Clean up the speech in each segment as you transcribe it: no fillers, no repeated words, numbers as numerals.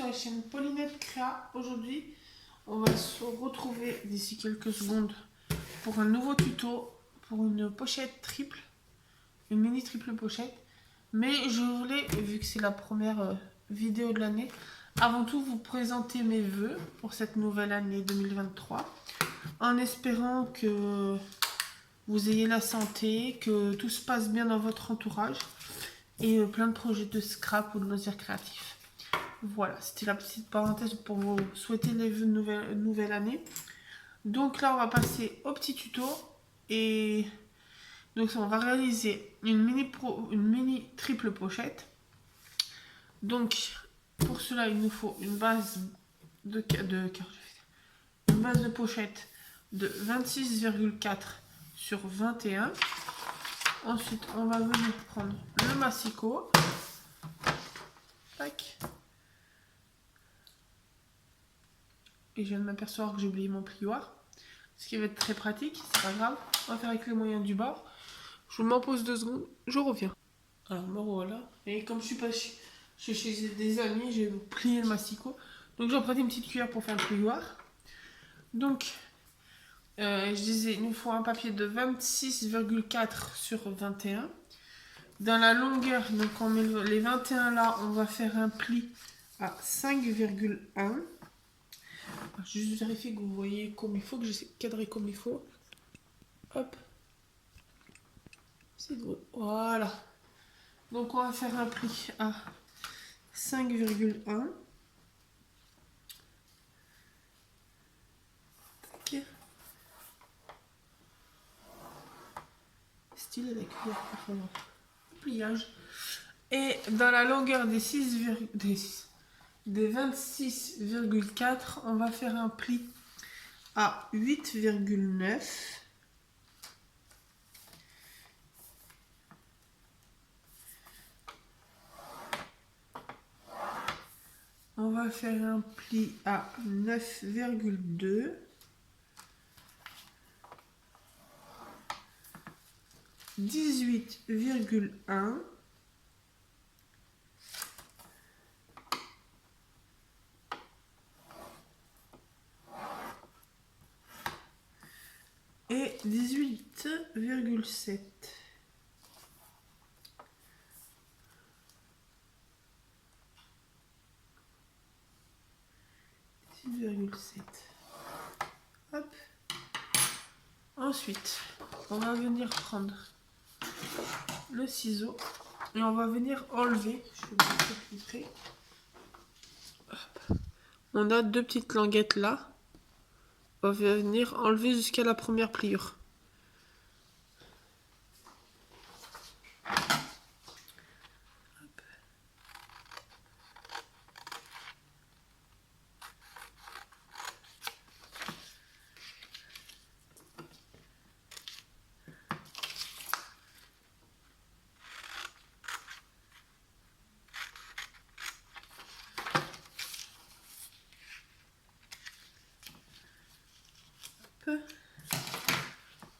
la chaîne Paulinette Créa. Aujourd'hui, on va se retrouver d'ici quelques secondes pour un nouveau tuto pour une pochette triple, une mini triple pochette. Mais je voulais, vu que c'est la première vidéo de l'année, avant tout vous présenter mes vœux pour cette nouvelle année 2023, en espérant que vous ayez la santé, que tout se passe bien dans votre entourage et plein de projets de scrap ou de loisirs créatifs. Voilà, c'était la petite parenthèse pour vous souhaiter les vœux de nouvelle année. Donc là, on va passer au petit tuto. Et donc on va réaliser une mini triple pochette. Donc pour cela, il nous faut une base de pochette de 26,4 sur 21. Ensuite, on va venir prendre le massicot. Tac. Et je viens de m'apercevoir que j'ai oublié mon plioir. Ce qui va être très pratique, c'est pas grave. On va faire avec les moyens du bord. Je m'en pose 2 secondes, je reviens. Alors me voilà. Et comme je suis pas chez des amis, j'ai plié le massicot. Donc j'ai emprunté une petite cuillère pour faire le plioir. Donc, je disais, il nous faut un papier de 26,4 sur 21. Dans la longueur, donc on met les 21 là, on va faire un pli à 5,1. Juste vérifier que vous voyez comme il faut, que j'essaie de cadrer comme il faut. Hop. C'est drôle. Voilà. Donc on va faire un pli à 5,1. Tac. Style la cuillère pour faire le pliage. Et dans la longueur des 26,4, on va faire un pli à 8,9. On va faire un pli à 9,2. « 18,1 » et 18,7. Hop. Ensuite, on va venir prendre le ciseau et on va venir enlever. Je vais vous montrer. On a 2 petites languettes là. On va venir enlever jusqu'à la première pliure.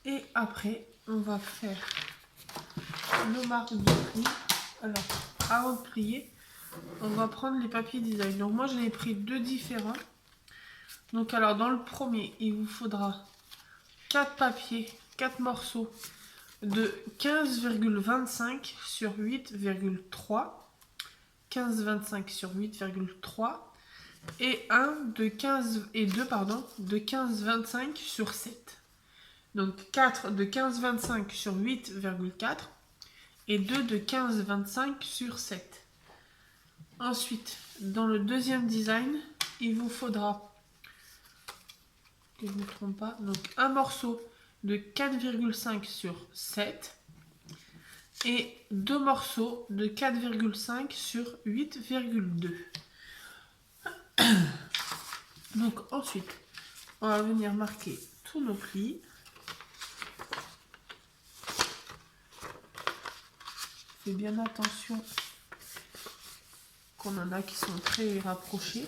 Et après, on va faire nos marques de pli. Alors, avant de plier, on va prendre les papiers design. Donc moi, j'en ai pris 2 différents. Donc alors, dans le premier, il vous faudra 4 papiers, 4 morceaux de 15,25 sur 8,3. 15,25 sur 8,3. Et un de 15 et 2 pardon de 15,25 sur 7. Donc 4 de 15,25 sur 8,4 et 2 de 15,25 sur 7. Ensuite, dans le deuxième design, il vous faudra, que je ne me trompe pas, donc un morceau de 4,5 sur 7 et 2 morceaux de 4,5 sur 8,2. Donc ensuite, on va venir marquer tous nos plis. Faites bien attention qu'on en a qui sont très rapprochés.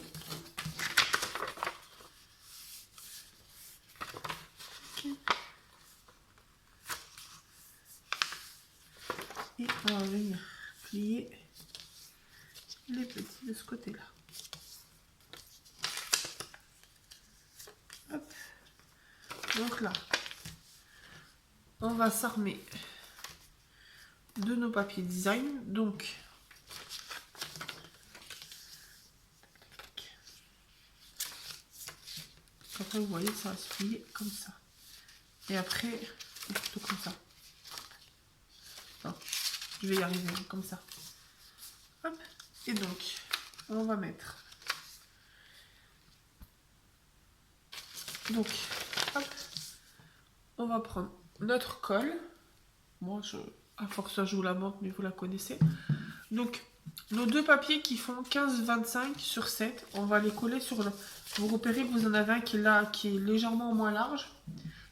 Et on va venir plier les petits de ce côté-là. Donc là, on va s'armer de nos papiers design. Donc, après vous voyez, ça va se plier comme ça. Et après, plutôt comme ça. Non, je vais y arriver comme ça. Hop. Et donc, on va mettre. Donc, hop, on va prendre notre colle. Moi, à force, je vous la montre, mais vous la connaissez. Donc, nos deux papiers qui font 15-25 sur 7, on va les coller sur le... Vous repérez que vous en avez un qui est là, qui est légèrement moins large.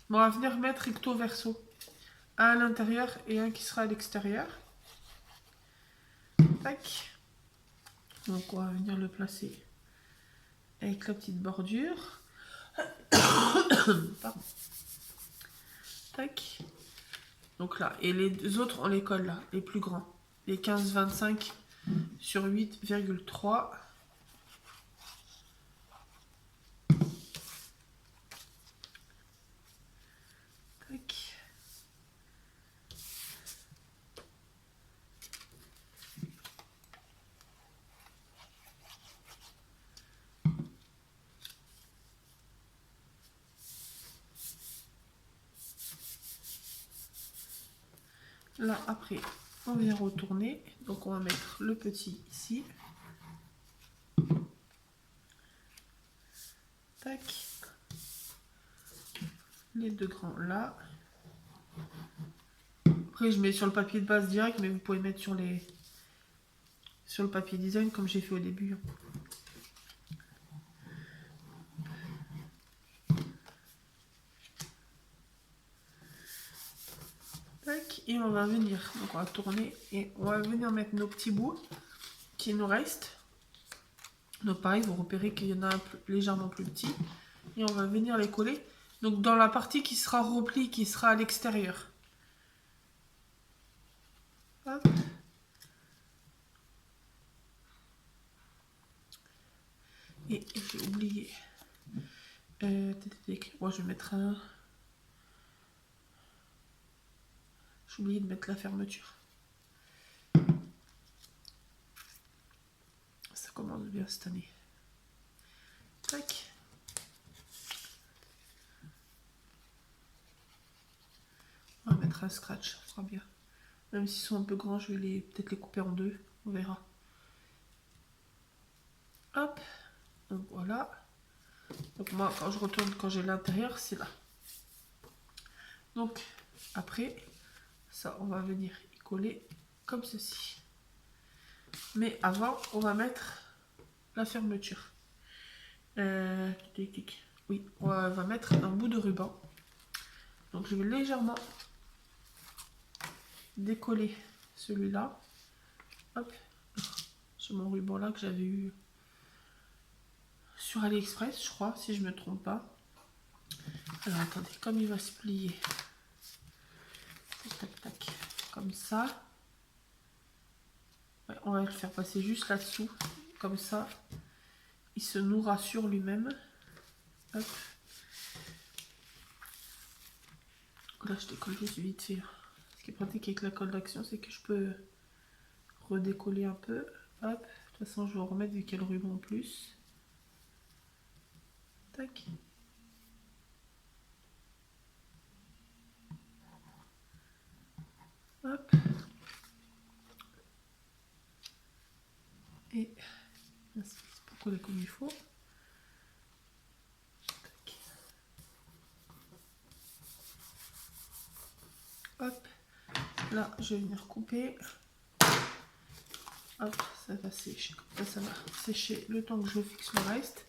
On va venir mettre recto verso. Un à l'intérieur et un qui sera à l'extérieur. Tac. Donc, on va venir le placer avec la petite bordure. Pardon. Tac. Donc là, et les autres, on les colle là, les plus grands. Les 15-25 sur 8,3. Tac. Là, après, on vient retourner. Donc, on va mettre le petit ici. Tac. Les deux grands là. Après, je mets sur le papier de base direct, mais vous pouvez mettre sur le papier design comme j'ai fait au début. Tac. Et on va venir, donc on va tourner et on va venir mettre nos petits bouts qui nous restent. Donc pareil, vous repérez qu'il y en a un légèrement plus petit. Et on va venir les coller. Donc dans la partie qui sera replie, qui sera à l'extérieur. Hop. Et j'ai oublié. Moi je vais mettre un... J'ai oublié de mettre la fermeture. Ça commence bien cette année. Tac. On va mettre un scratch, ça sera bien. Même s'ils sont un peu grands, je vais peut-être les couper en deux. On verra. Hop. Donc voilà. Donc moi, quand je retourne, quand j'ai l'intérieur, c'est là. Donc après, ça, on va venir y coller comme ceci. Mais avant, on va mettre la fermeture. Oui, on va mettre un bout de ruban. Donc je vais légèrement décoller celui-là. Hop. J'ai mon ruban là que j'avais eu sur AliExpress, je crois, si je me trompe pas. Alors attendez, comme il va se plier. Tac, tac, tac. Comme ça. Ouais, on va le faire passer juste là-dessous. Comme ça. Il se nourra sur lui-même. Hop. Là, je décolle juste vite fait. Ce qui est pratique avec la colle d'action, c'est que je peux redécoller un peu. Hop. De toute façon, je vais en remettre vu qu'il y a le ruban en plus. Tac. Hop. Et c'est pour coller comme il faut. Tac. Hop. Là, je vais venir couper. Hop, ça va sécher. Comme ça va sécher le temps que je fixe le reste.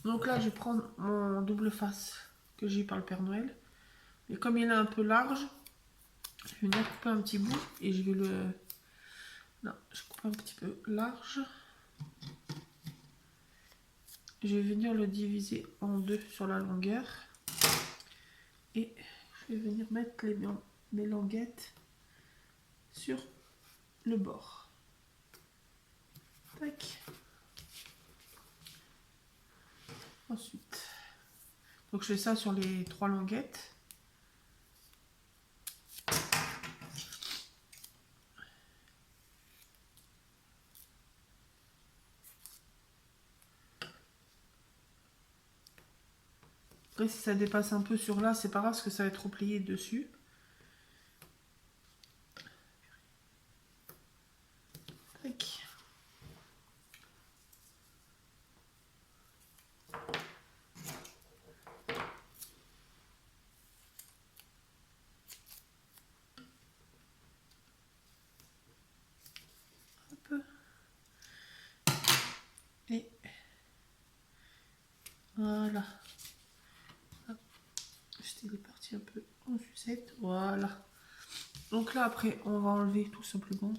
Donc là, je vais prendre mon double face que j'ai eu par le Père Noël. Et comme il est un peu large, je vais venir couper un petit bout et je vais le... Là, je coupe un petit peu large. Je vais venir le diviser en deux sur la longueur. Et je vais venir mettre mes languettes sur le bord. Tac. Ensuite, Donc je fais ça sur les 3 languettes. Après si ça dépasse un peu sur là, c'est pas grave parce que ça va être replié dessus. Tac. Hop. Et voilà. Hop. Il est parti un peu en sucette. Voilà. Donc là après on va enlever tout simplement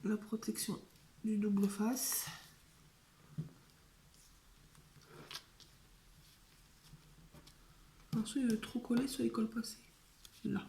la protection du double face. Alors, soit il est trop collé, soit il colle pas assez. Là.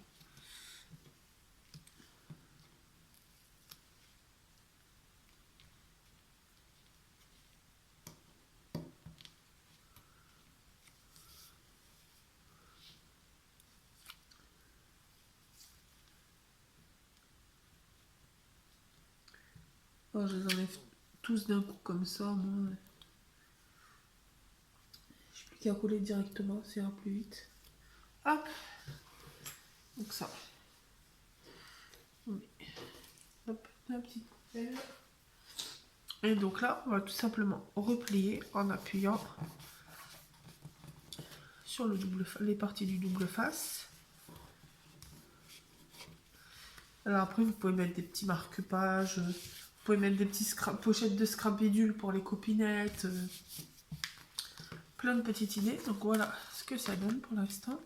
Oh, je les enlève tous d'un coup comme ça, moi. J'ai plus qu'à coller directement, ça ira plus vite. Hop. Donc ça. On met, hop, la petite poubelle. Et donc là, on va tout simplement replier en appuyant sur le les parties du double face. Alors après, vous pouvez mettre des petits marque-pages, vous pouvez mettre des petits pochettes de scrapédule pour les copinettes, plein de petites idées. Donc voilà ce que ça donne pour l'instant.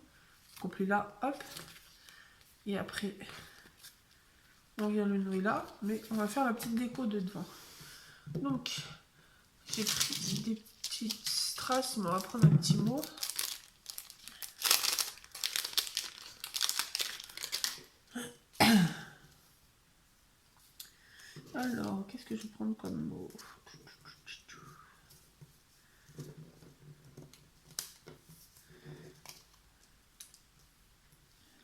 On plie là, hop. Et après, on vient le nouer là, mais on va faire la petite déco de devant. Donc, j'ai pris des petites strass, mais on va prendre un petit mot. Alors, qu'est-ce que je vais prendre comme mot?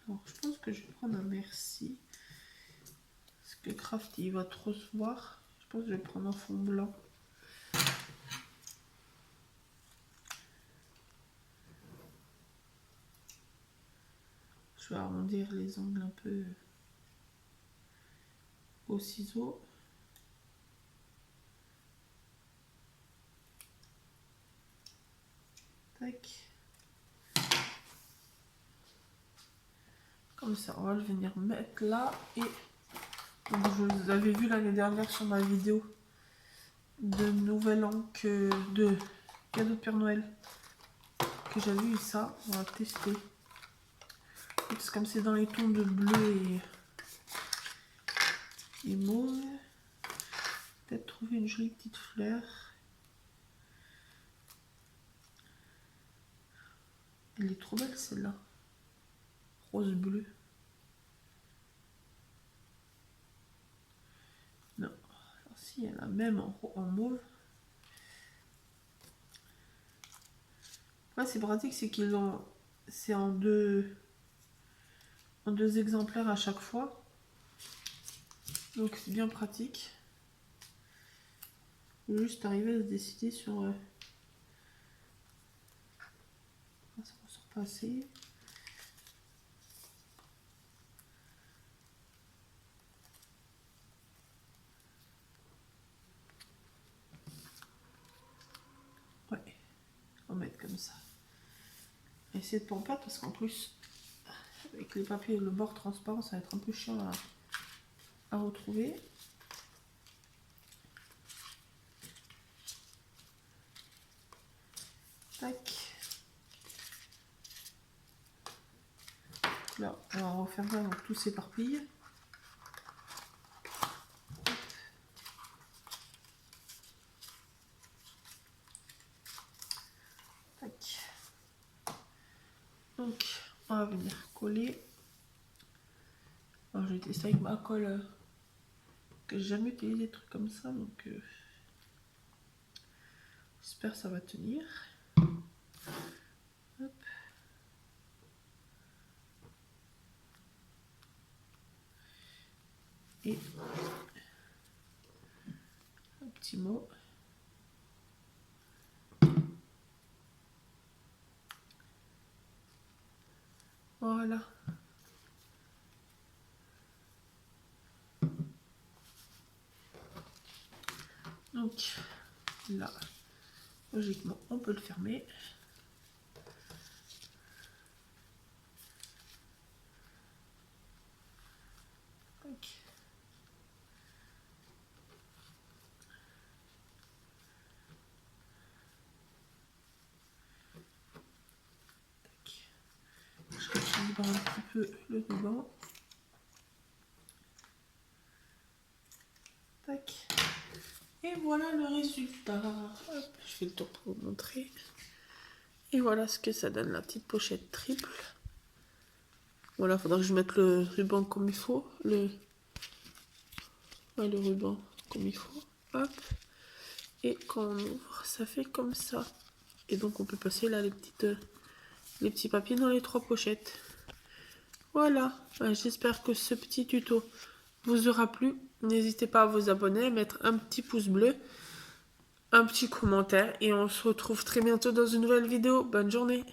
Alors, je pense que je vais prendre un merci. Parce que Craft, il va trop se voir. Je pense que je vais prendre un fond blanc. Je vais arrondir les angles un peu au ciseau. Tac. Comme ça, on va le venir mettre là. Et donc, vous avez vu l'année dernière sur ma vidéo de Nouvel An de cadeau de Père Noël que j'avais eu ça. On va tester. Parce que comme c'est dans les tons de bleu et mauve, peut-être trouver une jolie petite fleur. Elle est trop belle celle-là. Rose bleu. Non. Alors, si elle a même en mauve. Après c'est pratique, c'est qu'ils ont. C'est en deux exemplaires à chaque fois. Donc c'est bien pratique. Il faut juste arriver à se décider sur. Ça ressort pas assez. Ouais, on va mettre comme ça. Essayer de pas en perdre parce qu'en plus, avec les papiers et le bord transparent, ça va être un peu chiant à retrouver. Tac. Là, on va refaire ça donc tout s'éparpille. Tac. Donc, on va venir coller. Alors, je vais tester avec ma colle que j'ai jamais utilisé des trucs comme ça, donc j'espère que ça va tenir. et un petit mot. Voilà. Donc là, logiquement, on peut le fermer. Tac. Je rééquilibre un petit peu le ruban. Tac. Et voilà le résultat. Hop, je fais le tour pour vous montrer. Et voilà ce que ça donne, la petite pochette triple. Voilà, il faudra que je mette le ruban comme il faut. Le ruban comme il faut. Hop. Et quand on ouvre, ça fait comme ça. Et donc on peut passer là les petits papiers dans les 3 pochettes. Voilà. J'espère que ce petit tuto vous aura plu. N'hésitez pas à vous abonner, à mettre un petit pouce bleu, un petit commentaire. Et on se retrouve très bientôt dans une nouvelle vidéo. Bonne journée.